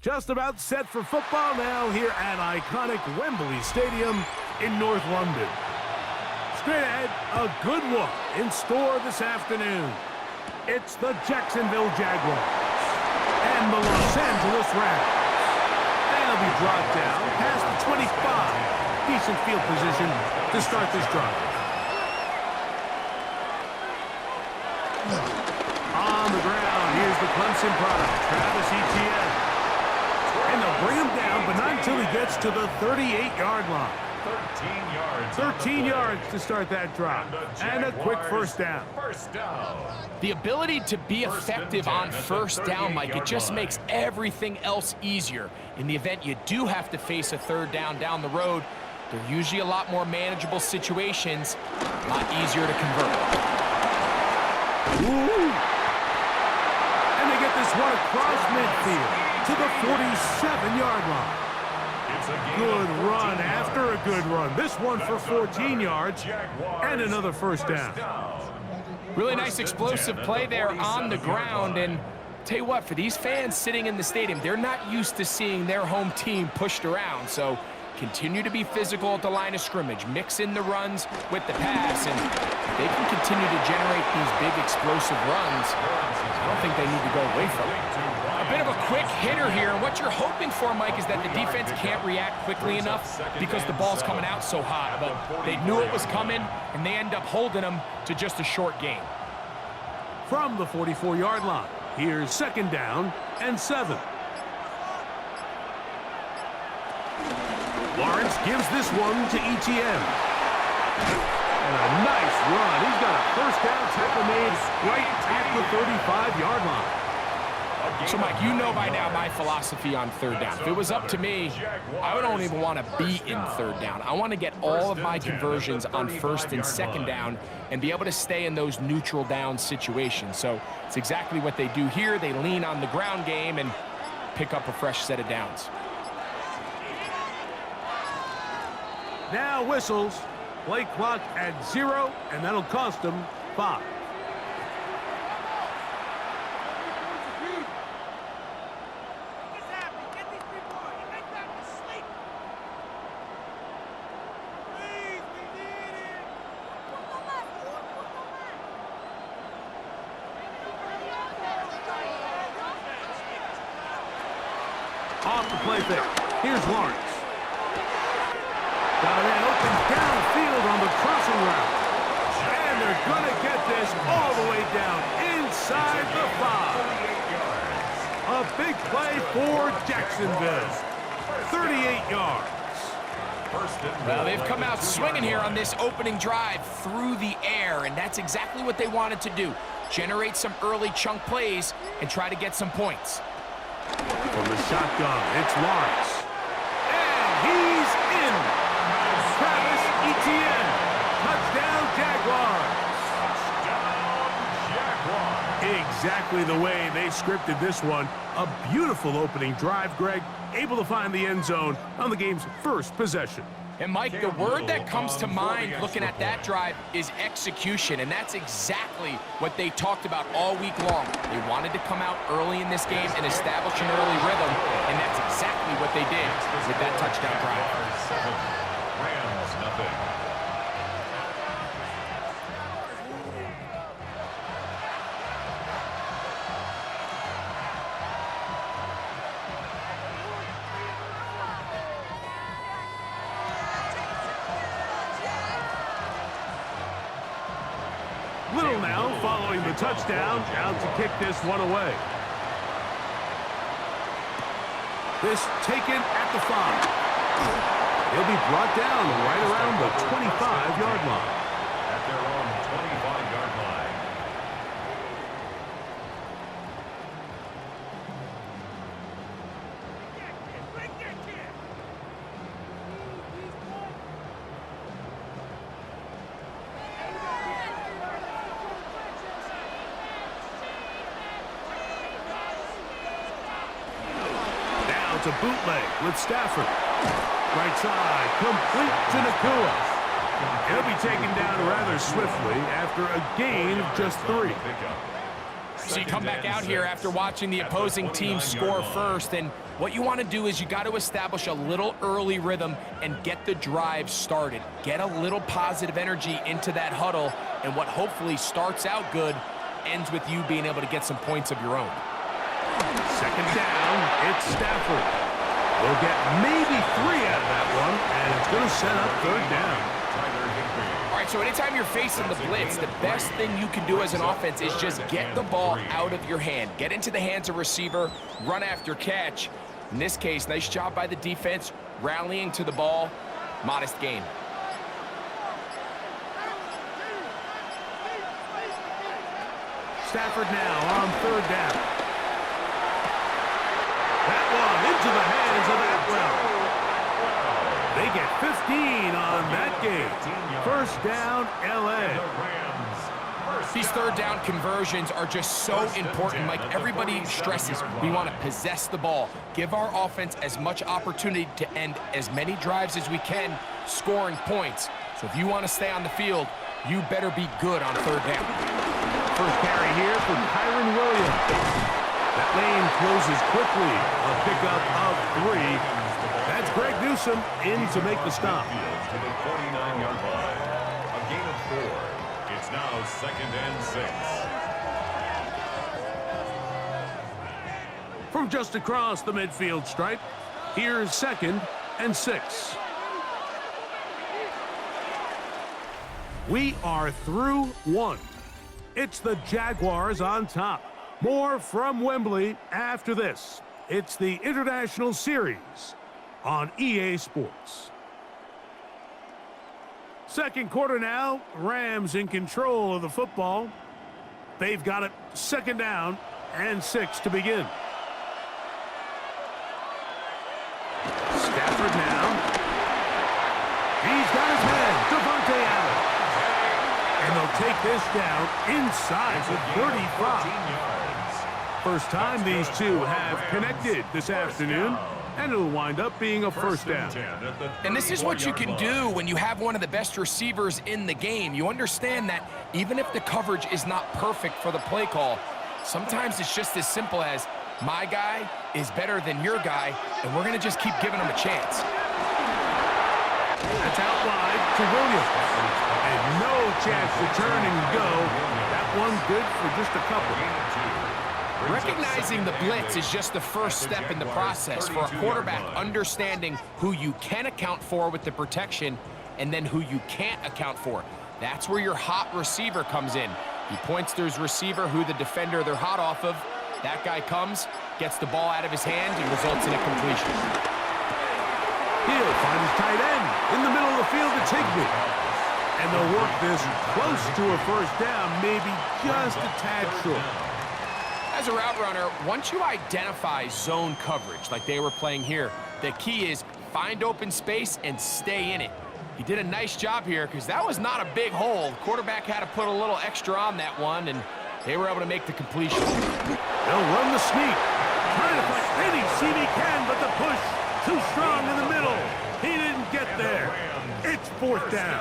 Just about set for football now here at iconic Wembley Stadium in North London. Straight ahead, a good one in store this afternoon. It's the Jacksonville Jaguars and the Los Angeles Rams. They'll be brought down past the 25. Decent field position to start this drive. On the ground, here's the Clemson product, Travis Etienne. And they'll bring him down, but not until he gets to the 38-yard line. 13 yards to start that drive. And a quick first down. The ability to be effective on first down, Mike, it just makes everything else easier. In the event you do have to face a third down the road, they're usually a lot more manageable situations, a lot easier to convert. Ooh. And they get this one across midfield to the 47-yard line. Good run after a good run. This one for 14 yards and another first down. Really nice explosive play there on the ground. And tell you what, for these fans sitting in the stadium, they're not used to seeing their home team pushed around. So continue to be physical at the line of scrimmage. Mix in the runs with the pass. And if they can continue to generate these big explosive runs, I don't think they need to go away from it. A bit of a quick hitter here, and what you're hoping for, Mike, is that the defense can't react quickly enough because the ball's coming out so hot. But they knew it was coming, and they end up holding them to just a short gain. From the 44-yard line, here's second down and 7. Lawrence gives this one to Etienne. And a nice run. He's got a first down tackle made right at the 35-yard line. So, Mike, you know by now my philosophy on third down. If it was up to me, I don't even want to be in third down. I want to get all of my conversions on first and second down and be able to stay in those neutral down situations. So it's exactly what they do here. They lean on the ground game and pick up a fresh set of downs. Now whistles. Play clock at 0, and that'll cost them 5. Off the play fake. Here's Lawrence. Got a man open downfield on the crossing route. And they're going to get this all the way down inside the 5. A big play for Jacksonville. 38 yards. Well, they've come out swinging here on this opening drive through the air, and that's exactly what they wanted to do. Generate some early chunk plays and try to get some points. From the shotgun, it's Lawrence. And he's in. Travis Etienne. Touchdown, Jaguars. Exactly the way they scripted this one. A beautiful opening drive, Greg. Able to find the end zone on the game's first possession. And, Mike, the word that comes to mind looking at that drive is execution, and that's exactly what they talked about all week long. They wanted to come out early in this game and establish an early rhythm, and that's exactly what they did with that touchdown drive. Rams, nothing. Little now following the touchdown, out to kick this one away. This taken at the 5. He'll be brought down right around the 25-yard line. At their own 25-yard line. To bootleg with Stafford. Right side, complete to Nakua. He'll be taken down rather swiftly after a gain of just 3. So you come back out here after watching the opposing team score first, and what you want to do is you got to establish a little early rhythm and get the drive started. Get a little positive energy into that huddle, and what hopefully starts out good ends with you being able to get some points of your own. Second down, it's Stafford. We'll get maybe 3 out of that one, and it's going to set up third down. All right, so anytime you're facing the blitz, the best thing you can do as an offense is just get the ball out of your hand. Get into the hands of receiver, run after catch. In this case, nice job by the defense, rallying to the ball. Modest gain. Stafford now on third down. That one into the hands of Atwell. They get 15 on that game. First down, L.A. These third down conversions are just so important. Like everybody stresses, we want to possess the ball. Give our offense as much opportunity to end as many drives as we can, scoring points. So if you want to stay on the field, you better be good on third down. First carry here from Kyron Williams. That lane closes quickly. A pickup of 3. That's Greg Newsome in to make the stop. To the 49-yard line. A gain of 4. It's now 2nd and 6. From just across the midfield stripe, here's 2nd and 6. We are through 1. It's the Jaguars on top. More from Wembley after this. It's the International Series on EA Sports. Second quarter now. Rams in control of the football. They've got it 2nd down and 6 to begin. Stafford now. He's got his man, Devontae Adams. And they'll take this down inside the 35. First time these two have connected this afternoon, and it'll wind up being a first down. And this is what you can do when you have one of the best receivers in the game. You understand that even if the coverage is not perfect for the play call, sometimes it's just as simple as my guy is better than your guy, and we're going to just keep giving him a chance. That's out wide to Williams. And no chance to turn and go. That one good for just a couple. Recognizing the blitz is just the first step in the process for a quarterback, understanding who you can account for with the protection and then who you can't account for. That's where your hot receiver comes in. He points to his receiver, who the defender they're hot off of. That guy comes, gets the ball out of his hand, and results in a completion. He'll find his tight end in the middle of the field to Higbee. And they'll work this close to a first down, maybe just a tad short. As a route runner, once you identify zone coverage like they were playing here, the key is find open space and stay in it. He did a nice job here because that was not a big hole. The quarterback had to put a little extra on that one, and they were able to make the completion. They'll run the sneak. Trying to find any seam he can, but the push too strong in the middle. He didn't get there. It's 4th down.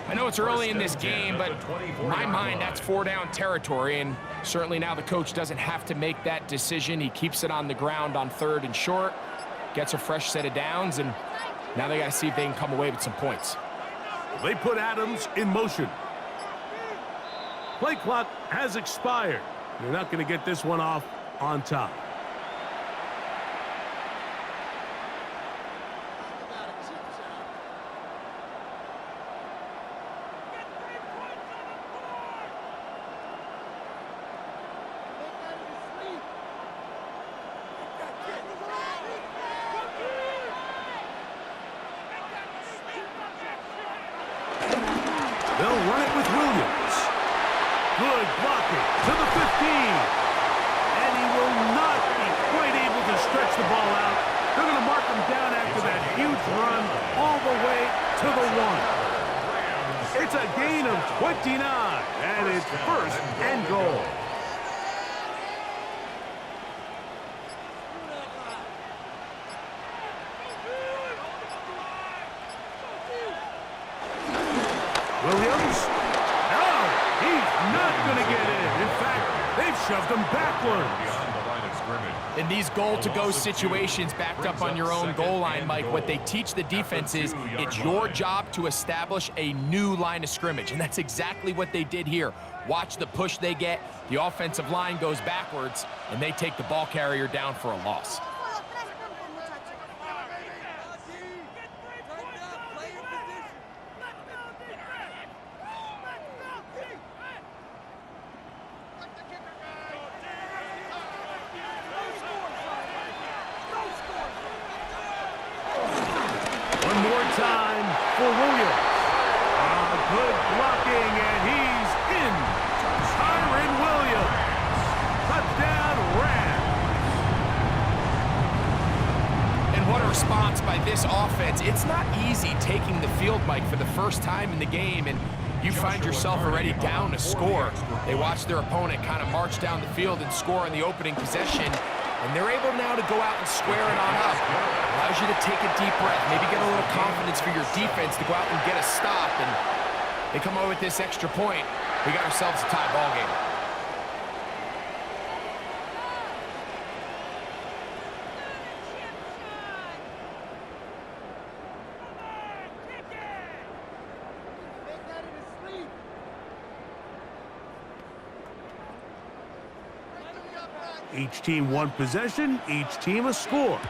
I know it's early in this game, but in my mind, that's 4-down territory, and certainly now the coach doesn't have to make that decision. He keeps it on the ground on 3rd and short, gets a fresh set of downs, and now they got to see if they can come away with some points. They put Adams in motion. Play clock has expired. They're not going to get this one off on top. They'll run it with Williams. Good blocking to the 15. And he will not be quite able to stretch the ball out. They're going to mark him down after that huge run all the way to the 1. It's a gain of 29, and it's 1st and goal. Williams? No, he's not going to get in. In fact, shoved him backwards. Beyond the line of scrimmage. In these goal-to-go situations backed up on your own goal line, Mike, what they teach the defense is it's your job to establish a new line of scrimmage, and that's exactly what they did here. Watch the push they get. The offensive line goes backwards, and they take the ball carrier down for a loss. One more time for Williams. Good blocking, and he's in. Tyron Williams. Touchdown, Rams. And what a response by this offense. It's not easy taking the field, Mike, for the first time in the game, and you find yourself already down a score. They watch their opponent kind of march down the field and score in the opening possession, and they're able now to go out and square it on up. Allows you to take a deep breath, maybe get a little confidence for your defense to go out and get a stop, and they come away with this extra point. We got ourselves a tie ball game. Each team one possession, each team a score.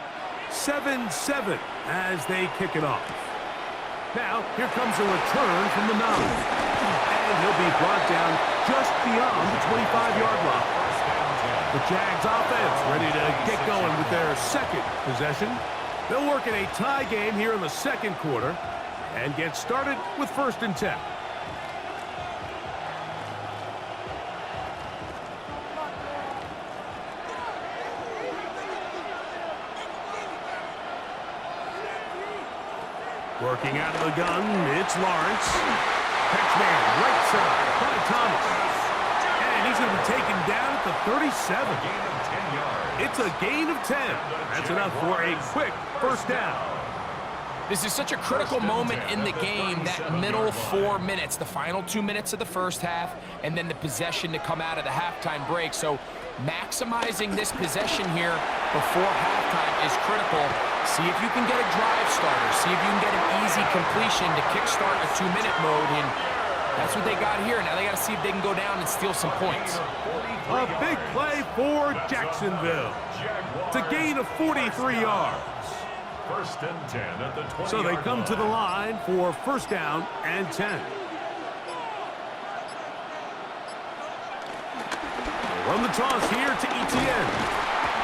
7-7 as they kick it off. Now, here comes a return from the 9. And he'll be brought down just beyond the 25-yard line. The Jags offense ready to get going with their second possession. They'll work in a tie game here in the second quarter and get started with 1st and 10. Working out of the gun, it's Lawrence. Catchman, right side, by Thomas. And he's going to be taken down at the 37. Gain of 10 yards. It's a gain of 10. That's enough for a quick first down. This is such a critical moment in the game, that middle 4 minutes, the final 2 minutes of the first half, and then the possession to come out of the halftime break. So maximizing this possession here before halftime is critical. See if you can get a drive starter. See if you can get an easy completion to kickstart a 2-minute mode, and that's what they got here. Now they got to see if they can go down and steal some points. A big play for Jacksonville. It's a gain of 43 yards. 1st and 10 at the 20-yard So they come to the line for 1st down and 10. They run the toss here to Etienne.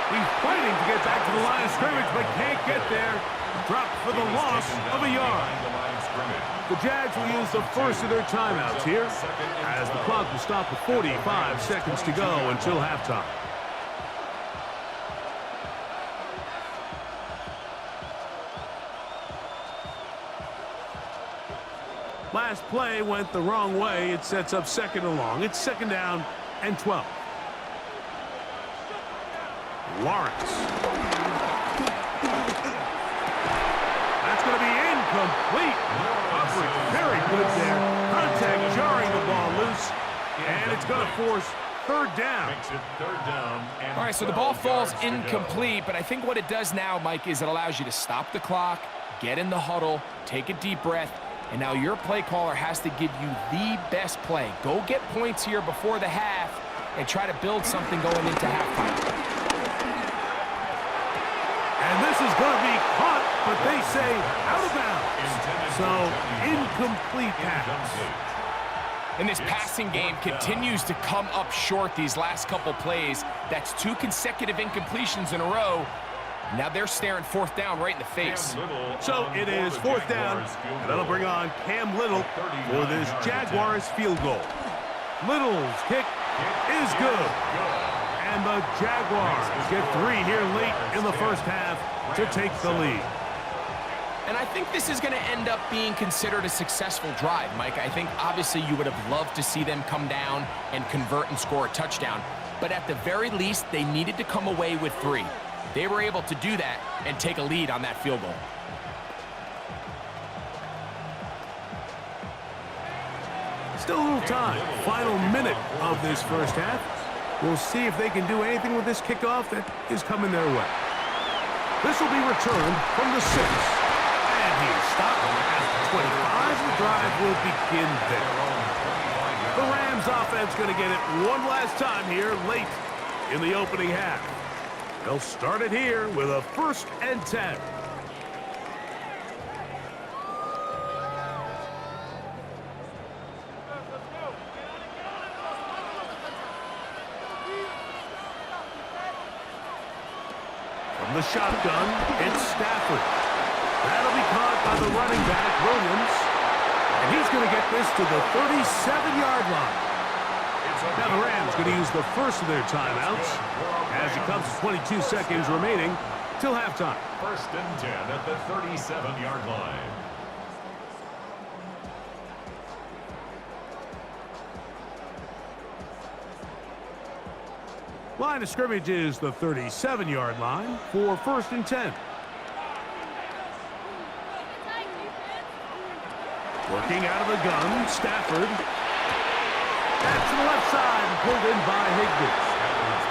He's fighting to get back to the line of scrimmage, but can't get there. Dropped for the loss of a yard. The Jags will use the first of their timeouts here, as the clock will stop with 45 seconds to go until halftime. Last play went the wrong way. It sets up 2nd and long. It's 2nd down and 12. Lawrence. That's going to be incomplete. Coverage very good there. Contact jarring the ball loose. And it's going to force 3rd down. Makes it 3rd down. All right, so the ball falls incomplete, but I think what it does now, Mike, is it allows you to stop the clock, get in the huddle, take a deep breath, and now your play caller has to give you the best play. Go get points here before the half and try to build something going into halftime. And this is going to be caught, but they say out of bounds. So, incomplete pass. And this passing game continues to come up short these last couple plays. That's 2 consecutive incompletions in a row. Now they're staring 4th down right in the face. So it is 4th down, and that'll bring on Cam Little for this Jaguars field goal. Little's kick is good. And the Jaguars get 3 here late in the first half to take the lead. And I think this is going to end up being considered a successful drive, Mike. I think obviously you would have loved to see them come down and convert and score a touchdown. But at the very least, they needed to come away with 3. They were able to do that and take a lead on that field goal. Still a little time. Final minute of this first half. We'll see if they can do anything with this kickoff that is coming their way. This will be returned from the 6. And he is stopped at the 25. The drive will begin there. The Rams offense going to get it one last time here late in the opening half. They'll start it here with a 1st and 10. From the shotgun, it's Stafford. That'll be caught by the running back, Williams. And he's going to get this to the 37-yard line. Now the Rams going to use the first of their timeouts as it comes to 22 seconds remaining till halftime. 1st and 10 at the 37-yard line. Line of scrimmage is the 37-yard line for 1st and 10. Working out of the gun, Stafford. That's to the left side and pulled in by Higbee.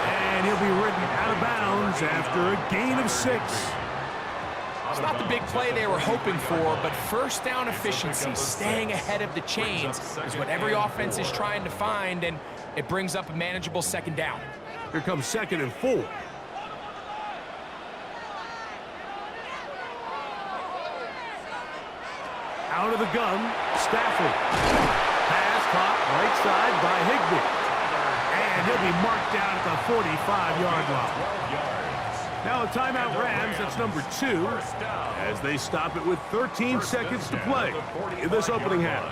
And he'll be ridden out of bounds after a gain of 6. It's not the big play they were hoping for, but first down efficiency, staying ahead of the chains, is what every offense is trying to find, and it brings up a manageable 2nd down. Here comes 2nd and 4. Out of the gun, Stafford. Pass caught right side by Higbee. And he'll be marked down at the 45-yard line. Now a timeout Rams, that's number 2, as they stop it with 13 seconds to play in this opening half.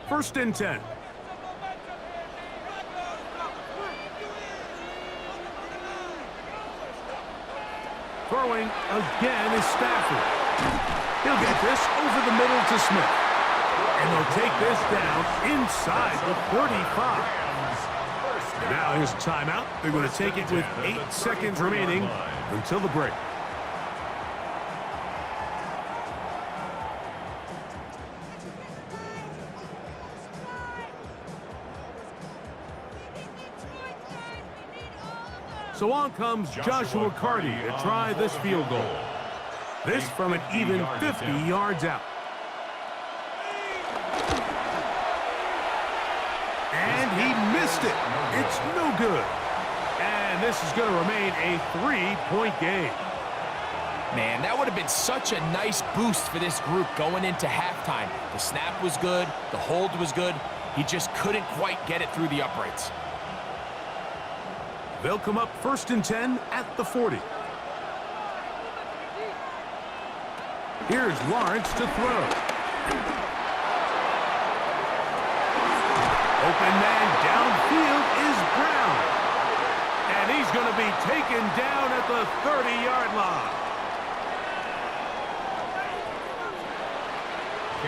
First and 10. Throwing again is Stafford. He'll get this over the middle to Smith. And they'll take this down inside the 35. Now here's a timeout. They're going to take it with 8 seconds remaining until the break. So on comes Joshua Carty to try this field goal. This from an even 50 yards out. And he missed it. It's no good. And this is going to remain a 3-point game. Man, that would have been such a nice boost for this group going into halftime. The snap was good. The hold was good. He just couldn't quite get it through the uprights. They'll come up 1st and 10 at the 40. Here's Lawrence to throw. Open man downfield is Brown. And he's going to be taken down at the 30-yard line.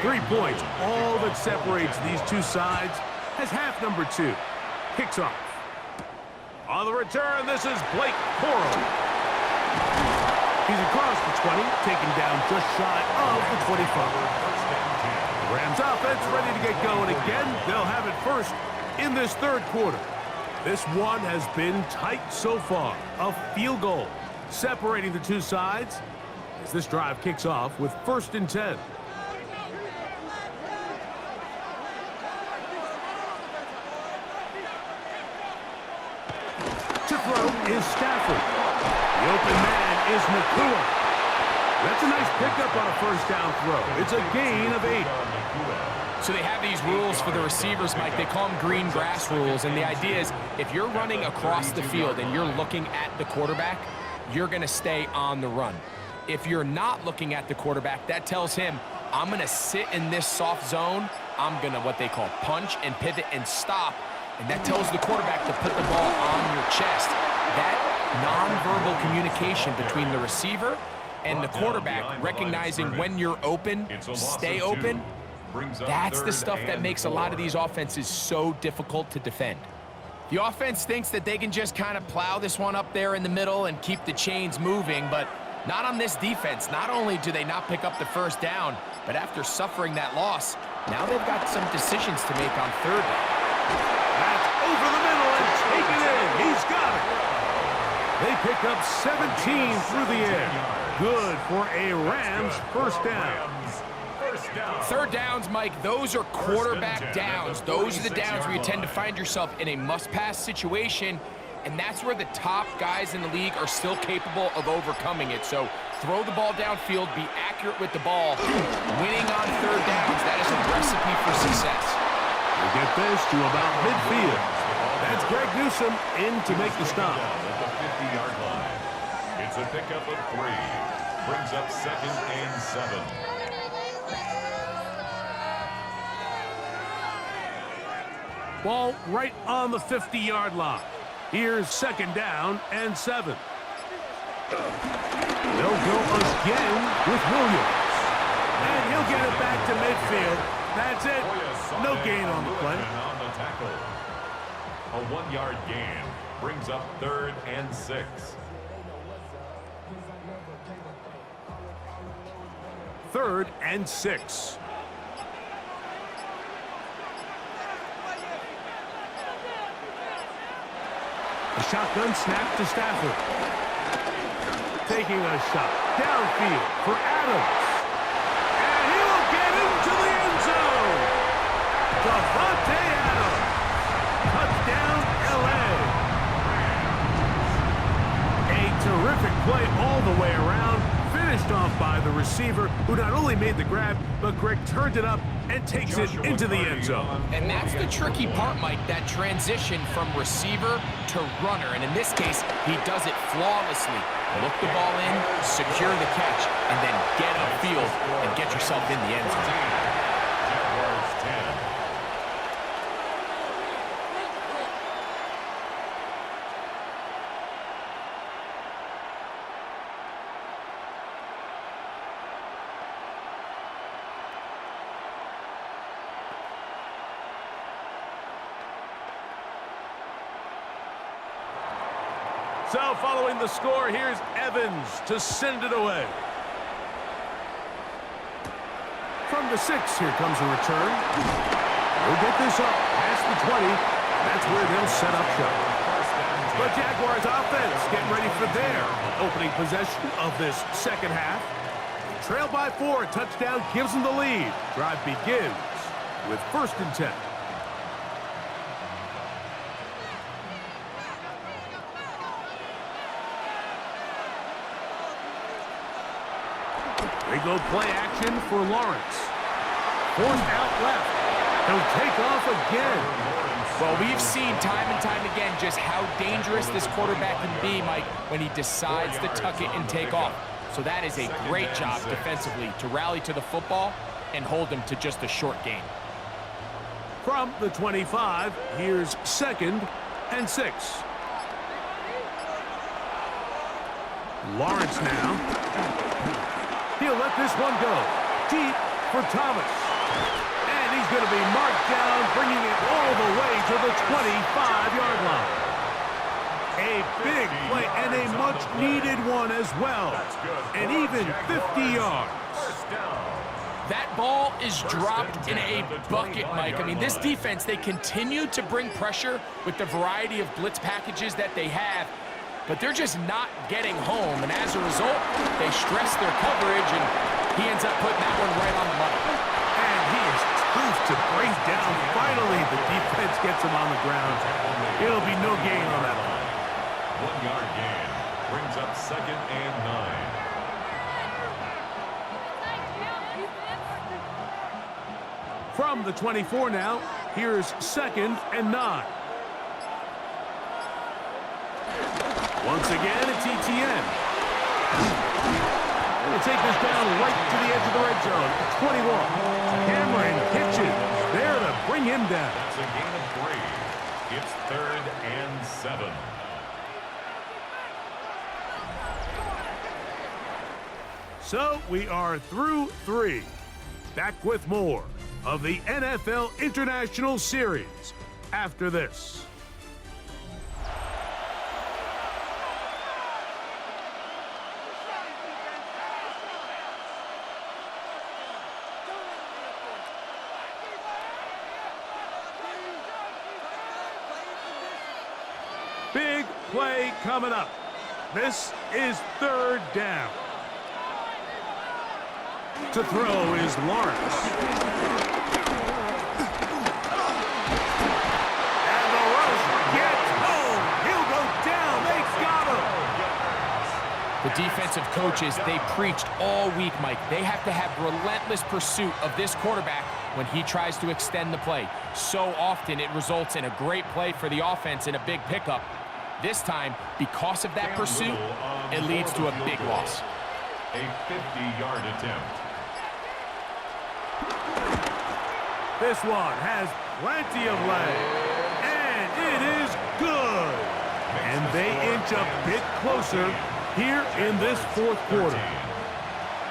3 points, all that separates these two sides, as half number 2 kicks off. On the return, this is Blake Corum. He's across the 20, taken down just shy of the 25. The Rams offense ready to get going again. They'll have it first in this 3rd quarter. This one has been tight so far. A field goal separating the two sides as this drive kicks off with 1st and 10. To throw is Stafford. The open man is Nakua. That's a nice pickup on a 1st down throw. It's a gain of 8. So they have these rules for the receivers, Mike. They call them green grass rules. And the idea is if you're running across the field and you're looking at the quarterback, you're going to stay on the run. If you're not looking at the quarterback, that tells him, I'm going to sit in this soft zone. I'm going to what they call punch and pivot and stop. And that tells the quarterback to put the ball on your chest. That nonverbal communication between the receiver and the quarterback, recognizing when you're open, stay open, that's the stuff that makes a lot of these offenses so difficult to defend. The offense thinks that they can just kind of plow this one up there in the middle and keep the chains moving, but Not on this defense. Not only do they not pick up the first down, but after suffering that loss, now they've got some decisions to make on third down. That's over the middle and taken in. He's got it. They pick up 17 through the air. Good for a Rams first down. Third downs, Mike, those are quarterback downs. Those are the downs where you tend to find yourself in a must-pass situation, and that's where the top guys in the league are still capable of overcoming it. So throw the ball downfield, be accurate with the ball. Winning on third downs, that is a recipe for success. We get this to about midfield. That's Greg Newsome in to make the stop. At the 50-yard line. It's a pickup of 3. Brings up 2nd and 7. Ball right on the 50-yard line. Here's 2nd down and 7. They'll go again with Williams. And he'll get it back to midfield. That's it. No gain on the play. On the tackle. A 1-yard gain brings up 3rd and 6. Third and 6. A shotgun snap to Stafford. Taking a shot downfield for Adams. And he will get into the end zone. Davante Adams. Touchdown, L.A. A terrific play all the way around. Finished off by the receiver, who not only made the grab, but Greg turned it up and takes it into the end zone. And that's the tricky part, Mike, that transition from receiver to runner. And in this case, he does it flawlessly. Look the ball in, secure the catch, and then get upfield and get yourself in the end zone. Jaguars 10. So following the score, here's Evans to send it away. From the 6, here comes a return. They'll get this up past the 20. That's where they'll set up shop. The Jaguars offense getting ready for their opening possession of this second half. Trail by 4, touchdown gives them the lead. Drive begins with 1st and 10. They go play action for Lawrence. Forced out left. He'll take off again. Well, we've seen time and time again just how dangerous this quarterback can be, Mike, when he decides to tuck it and take off. So that is a great job defensively to rally to the football and hold him to just a short gain. From the 25, here's 2nd and 6. Lawrence now. He'll let this one go. Deep for Thomas. And he's going to be marked down, bringing it all the way to the 25-yard line. A big play and a much-needed one as well. And even 50 yards. That ball is dropped in a bucket, Mike. I mean, this defense, they continue to bring pressure with the variety of blitz packages that they have, but they're just not getting home. And as a result, they stress their coverage, and he ends up putting that one right on the money. And he is tough to bring down. Finally, the defense gets him on the ground. It'll be no gain on that one. 1-yard gain brings up 2nd and 9. From the 24 now, here's 2nd and 9. Once again, it's ETN. They'll take this down right to the edge of the red zone. 21. Cameron Hitchens there to bring him down. It's a gain of 3. It's 3rd and 7. So we are through 3. Back with more of the NFL International Series after this. play coming up. This is third down. To throw is Lawrence. And the rush gets home. He'll go down. They got him. The defensive coaches, they preached all week, Mike. They have to have relentless pursuit of this quarterback when he tries to extend the play. So often it results in a great play for the offense and a big pickup. This time, because of that pursuit, it leads to a big loss. A 50-yard attempt. This one has plenty of leg. And it is good. And they inch a bit closer here in this fourth quarter.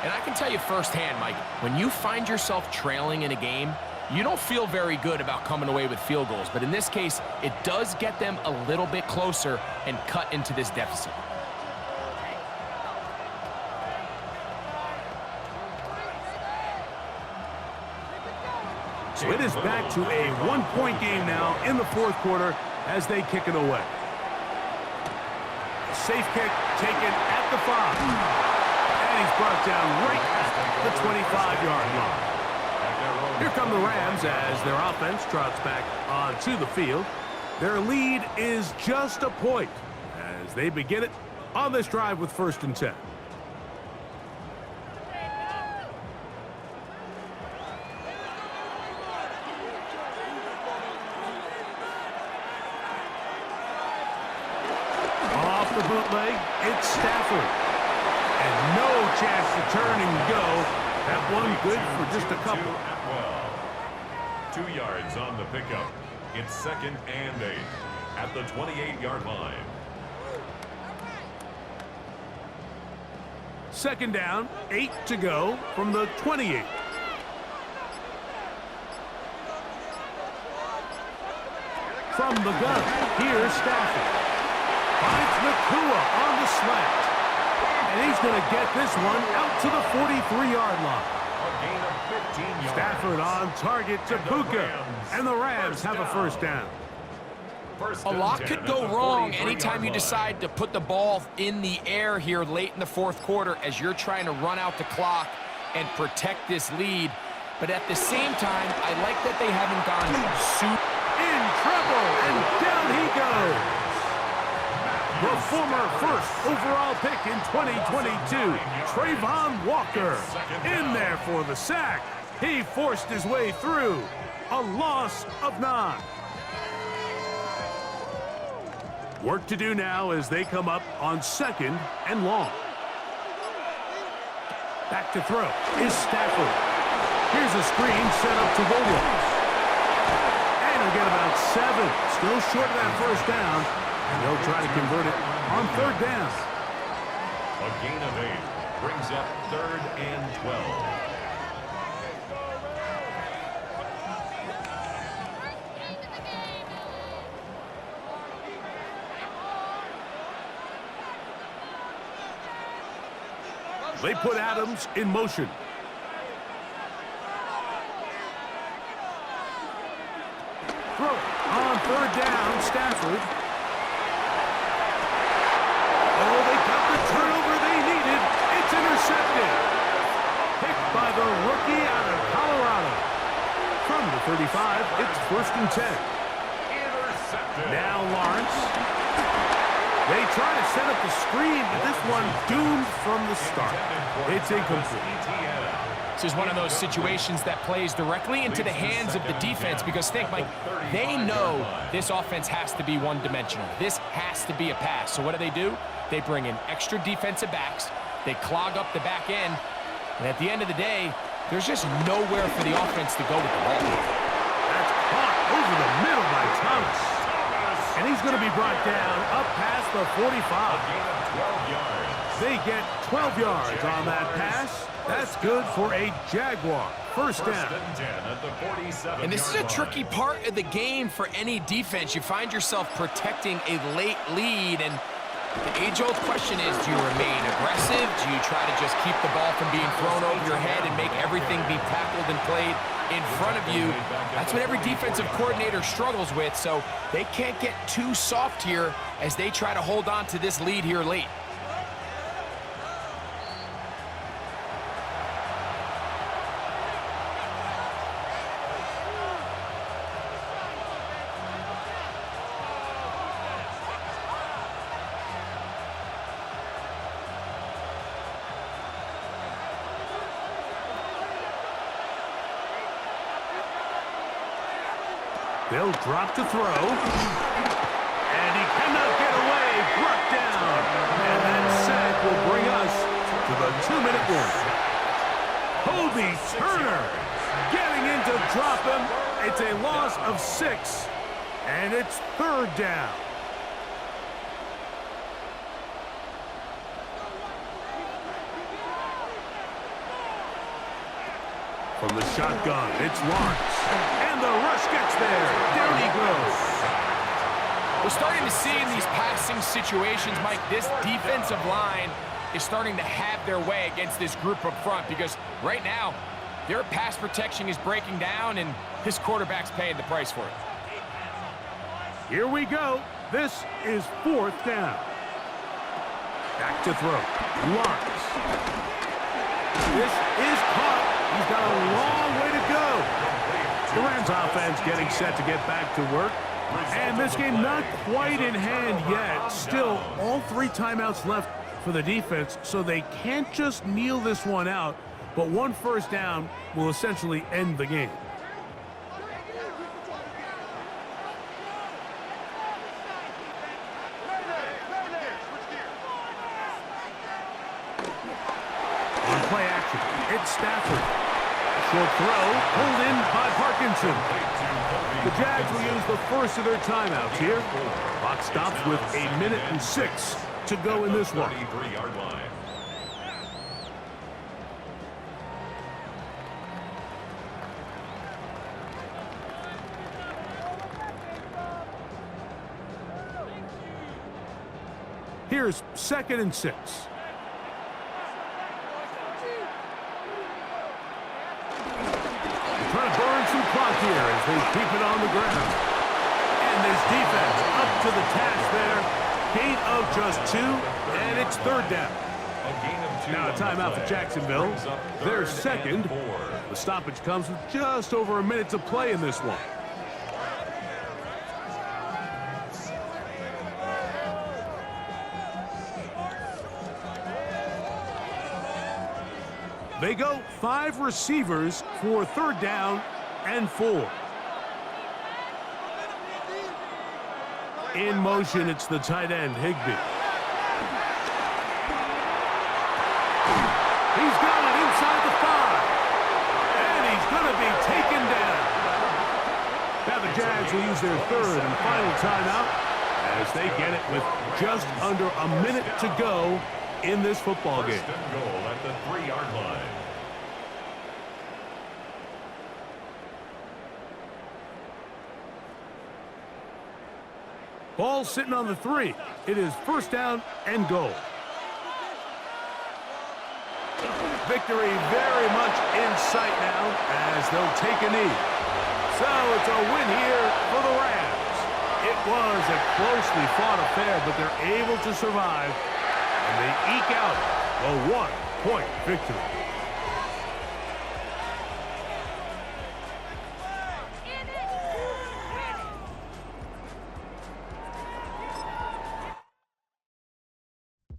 And I can tell you firsthand, Mike, when you find yourself trailing in a game, you don't feel very good about coming away with field goals. But in this case, it does get them a little bit closer and cut into this deficit. So it is back to a one-point game now in the fourth quarter as they kick it away. Safe kick taken at the 5. And he's brought down right at the 25-yard line. Here come the Rams as their offense trots back onto the field. Their lead is just a point as they begin it on this drive with 1st and 10. Off the bootleg, it's Stafford. And no chance to turn and go. That one good for just a couple. 2 yards on the pickup. It's 2nd and 8 at the 28-yard line. 2nd down, 8 to go from the 28. From the gun, here's Stafford. Finds Nakua on the slant. And he's going to get this one out to the 43-yard line. A gain of 15 yards. Stafford on target to Puka. And the Rams have a 1st down. A lot could go wrong anytime you decide to put the ball in the air here late in the fourth quarter as you're trying to run out the clock and protect this lead. But at the same time, I like that they haven't gone in trouble, and down he goes. The former 1st overall pick in 2022, Trayvon Walker, in there for the sack. He forced his way through. A loss of 9. Work to do now as they come up on 2nd and long. Back to throw is Stafford. Here's a screen set up to Williams. And he'll get about 7. Still short of that 1st down. And they'll try to convert it on 3rd down. A gain of 8 brings up 3rd and 12. They put Adams in motion. Throw on 3rd down, Stafford. Oh, they got the turnover they needed. It's intercepted. Picked by the rookie out of Colorado. From the 35, it's 1st and 10. Intercepted. Now Lawrence. They try to set up the screen, but this one doomed from the start. It's incomplete. This is one of those situations that plays directly into the hands of the defense because think, Mike, they know this offense has to be one-dimensional. This has to be a pass. So what do? They bring in extra defensive backs. They clog up the back end. And at the end of the day, there's just nowhere for the offense to go with the ball. That's caught over the middle by Thomas. And he's going to be brought down up past the 45. They get 12 yards on that pass. That's good for a Jaguar. 1st down. And this is a tricky part of the game for any defense. You find yourself protecting a late lead, and The age-old question is, do you remain aggressive? Do you try to just keep the ball from being thrown over your head and make everything be tackled and played in front of you? That's what every defensive coordinator struggles with, so they can't get too soft here as they try to hold on to this lead here late. They'll drop to throw. And he cannot get away. Brought down. And that sack will bring us to the 2-minute warning. Kobe Turner getting in to drop him. It's a loss of 6. And it's 3rd down. From the shotgun, it's Lawrence. And the rush gets there. Down he goes. We're starting to see in these passing situations, Mike, this defensive line is starting to have their way against this group up front because right now, their pass protection is breaking down and this quarterback's paying the price for it. Here we go. This is 4th down. Back to throw. Lawrence. This is caught. He's got a long way to go. The Rams offense getting set to get back to work. And this game not quite in hand yet. Still, all 3 timeouts left for the defense, so they can't just kneel this one out. But 1 first down will essentially end the game. On play action, it's Stafford. Short throw, pulled in by Parkinson. The Jags will use the first of their timeouts here. Clock stops with 1:06 to go in this one. 33-yard line. Here's 2nd and 6. Trying to burn some clock here as they keep it on the ground. And this defense up to the task there. Gain of just 2, and it's 3rd down. A gain of 2. Now a timeout for Jacksonville. Their second. The stoppage comes with just over a minute to play in this one. They go 5 receivers for 3rd down and 4. In motion, it's the tight end, Higbee. He's got it inside the 5. And he's going to be taken down. Now the Jags will use their 3rd and final timeout as they get it with just under a minute to go in this football game. First and goal at the 3-yard line. Ball sitting on the 3. It is 1st down and goal. Victory very much in sight now as they'll take a knee. So it's a win here for the Rams. It was a closely fought affair, but they're able to survive, and they eke out a 1-point victory.